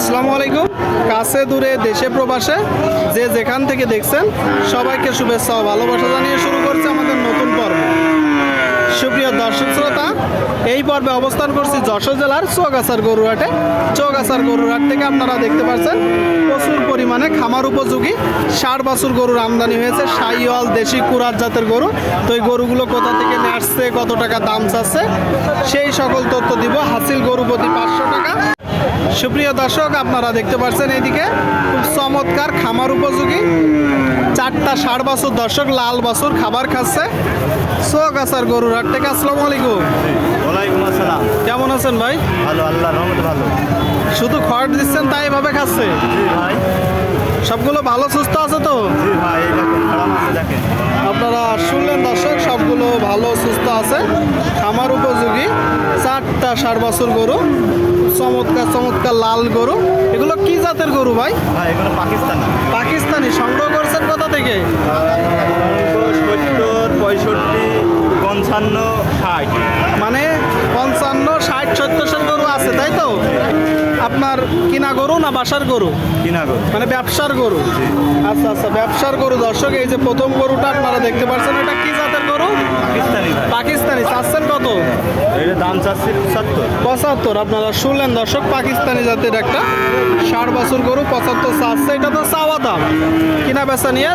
আসসালামু আলাইকুম। কাছে দূরে দেশে প্রবাসে যে যেখান থেকে দেখছেন সবাইকে শুভেচ্ছা ও ভালোবাসা জানিয়ে শুরু করছে আমাদের নতুন পর্ব। সুপ্রিয় দর্শক শ্রোতা, এই পর্বে অবস্থান করছি যশোর জেলার চৌগাছার গরুহাটে। চৌগাছার গরুহাট থেকে আপনারা দেখতে পাচ্ছেন প্রচুর পরিমাণে খামার উপযোগী 60 বাছুর গরুর আমদানি হয়েছে। শাহিওয়াল দেশি কুরাত জাতের গরু। তো এই গরুগুলো কোথা থেকে নিয়ে আসছে, কত টাকা দাম চাচ্ছে, সেই সকল তথ্য দিব। হাসিল গরু প্রতি 500 টাকা। সুপ্রিয় দর্শক, আপনারা দেখতে পাচ্ছেন এইদিকে খুব চমৎকার খামার উপযোগী 4টা 60 বাছুর দর্শক লাল বাছুর খাবার খাচ্ছে চৌগাছার গরুর হাট থেকে। আসসালামু আলাইকুম। ওয়ালাইকুম আসসালাম। কেমন আছেন ভাই? ভালো, আল্লাহর রহমতে ভালো। শুধু খড় দিচ্ছেন তাই এভাবে খাচ্ছে? জি ভাই। সবগুলো ভালো সুস্থ আছে তো? জি ভাই, এই দেখেন খারাপ আছে দেখেন। আপনারা শুনলেন দর্শক, সবগুলো ভালো সুস্থ আছে, খামার উপযোগী 4টা 60 বাছুর গরু। চমৎকার চমৎকার লাল গরু। এগুলো কি জাতের গরু ভাই? ভাই এগুলো পাকিস্তানি। পাকিস্তানি। সংগ্রহ করছেন কোথা থেকে? 70, 65, 55, 60। মানে 55, 60, 70 গরু আছে তাই তো? আপনার কিনা গরু না বাসার গরু? কিনা গরু। মানে ব্যবসার গরু। আচ্ছা আচ্ছা, ব্যবসার গরু। দর্শক, এই যে প্রথম গরুটা আপনারা দেখতে পাচ্ছেন, এটা কি জাতের গরু? পাকিস্তানি ভাই। পাকিস্তানি। চাচ্ছেন কত? এর দাম চাচ্ছি 75। 75। আপনারা শুনলেন দর্শক, পাকিস্তানি জাতের একটা 60 বাছুর গরু 75 চাচ্ছে। এটা তো চাওয়া দাম, কিনা বেচা নিয়ে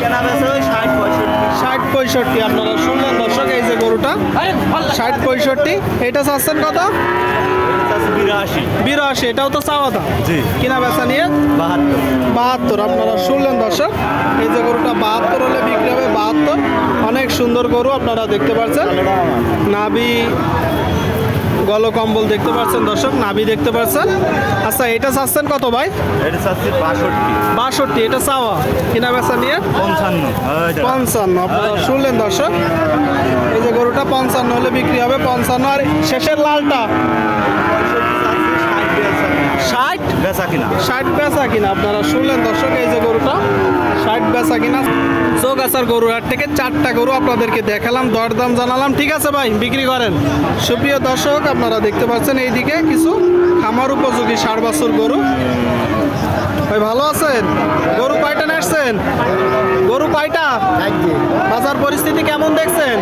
কেনা বেচা ওই 60, 65। 60, 65। আপনারা শুনলেন দর্শক, এই যে গরুটা 60, 65। এটা চাচ্ছেন কত? চাচ্ছি 82। 82। এটাও তো চাওয়া দাম, জি। কিনা বেচা নিয়ে 72। 72। আপনারা শুনলেন দর্শক, এই যে গরুটা 72 হলে বিক্রি হবে। 72। অনেক সুন্দর গরু আপনারা দেখতে পাচ্ছেন। নাভি গলকম্বল দেখতে পাচ্ছেন দর্শক, নাভি দেখতে পাচ্ছেন। আচ্ছা, এটা চাচ্ছেন কত ভাই? এটা চাচ্ছি 62। 62। এটা চাওয়া, কিনা বেচা নিয়ে 55। 55। আপনারা শুনলেন দর্শক, এই যে গরুটা 55 হলে বিক্রি হবে। 55। আর শেষের লালটা 60। বেচা কিনা 60 বেচা কিনা। আপনারা শুনলেন দর্শক, এই যে গরুটা 60 বেচা কিনা। চৌগাছার গরুর হাট থেকে 4টা গরু আপনাদেরকে দেখালাম, দরদাম জানালাম। ঠিক আছে ভাই, বিক্রি করেন। সুপ্রিয় দর্শক, আপনারা দেখতে পাচ্ছেন এইদিকে কিছু খামার উপযোগী 60 বাছুর গরু। ভাই ভালো আছেন? গরু কয়টা নেসছেন? গরু কয়টা? বাজার পরিস্থিতি কেমন দেখছেন?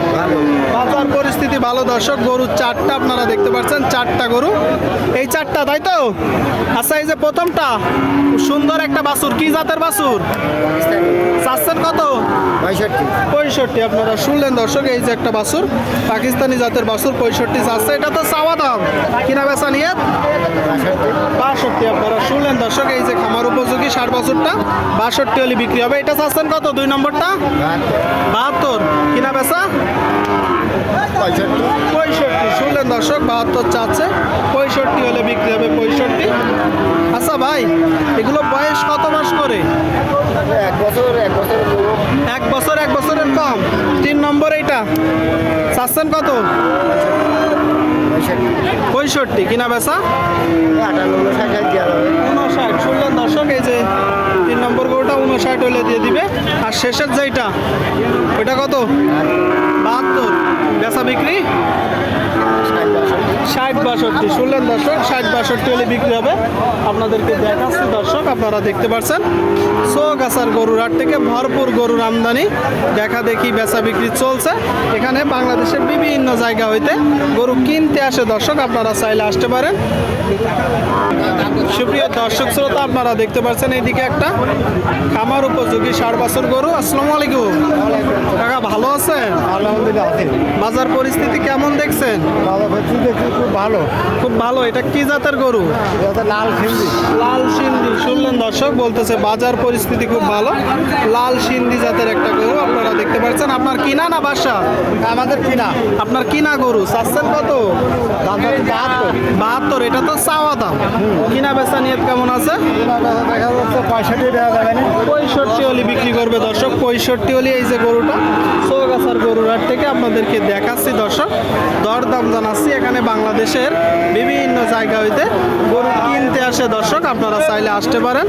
বাজার পরিস্থিতি ভালো দর্শক। গরু 4টা আপনারা দেখতে পাচ্ছেন, 4টা গরু। এই 4টা তাই তো? আচ্ছা, এই যে প্রথমটা খুব সুন্দর একটা বাছুর, কি জাতের বাছুর? চাচ্ছেন কত? 65। আপনারা শুনলেন দর্শক, এই যে একটা বাছুর পাকিস্তানি জাতের বাছুর 65 চাচ্ছে। এটা তো চাওয়া দাম, কিনা বেচা নিয়ে 62। আপনারা শুনলেন দর্শক, এই যে খামার উপযোগী 60 বছরটা 62 হলে বিক্রি হবে। এটা চাচ্ছেন কত? 2 নম্বরটা 72, কিনা বেচা 65। শুনলেন দর্শক, 72 চাচ্ছে, 65 হলে বিক্রি হবে। 65। আচ্ছা ভাই, এগুলো বয়স কত মাস করে? 1 বছর 1 বছর। 1 বছর 1 বছরের কম। 3 নম্বর এইটা চাচ্ছেন কত? 65, কিনা বেচা 59। শুনলেন দর্শক, এই যে 3 নম্বর গরুটা 59 হলে দিয়ে দিবে। আর শেষের যেটা, ওইটা কত? 72। বেচা বিক্রি 60, 62। শুনলেন দর্শক, 60, 62 হলে বিক্রি হবে। আপনাদেরকে দেখাচ্ছি দর্শক, আপনারা দেখতে পাচ্ছেন চৌগাছার গরুর হাট থেকে ভরপুর গরুর আমদানি, দেখা দেখি বেচা বিক্রি চলছে। এখানে বাংলাদেশের বিভিন্ন জায়গা হইতে গরু কিনতে আসে দর্শক, আপনারা চাইলে আসতে পারেন। সুপ্রিয় দর্শক শ্রোতা, আপনারা দেখতে পাচ্ছেন এইদিকে একটা খামার উপযোগী 60 বছর গরু। আসসালামু আলাইকুম কাকা, ভালো আছেন? আলহামদুলিল্লাহ। বাজার পরিস্থিতি কেমন দেখছেন? খুব ভালো। খুব ভালো। এটা কি জাতের গরু? লাল সিন্ধি। লাল সিন্ধি। শুনলেন দর্শক, বলতেছে বাজার পরিস্থিতি খুব ভালো। লাল সিন্ধি জাতের একটা গরু আপনারা দেখতে পাচ্ছেন। আপনার কিনা না বাসা? আমাদের কিনা। আপনার কিনা গরু। চাচ্ছেন কত? 72। এটা তো চাওয়া দাম, কিনা বেচা নিয়ত কেমন আছে? দেখা যাচ্ছে 65 দেওয়া যাবে না। 65 হলে বিক্রি করবে দর্শক। 65 হলে এই যে গরুটা চৌগাছার গরুর হাট থেকে আপনাদেরকে দেখাচ্ছি দর্শক, দরদাম জানাচ্ছি। এখানে বাংলাদেশের বিভিন্ন জায়গা হইতে গরু কিনতে আসে দর্শক, আপনারা চাইলে আসতে পারেন।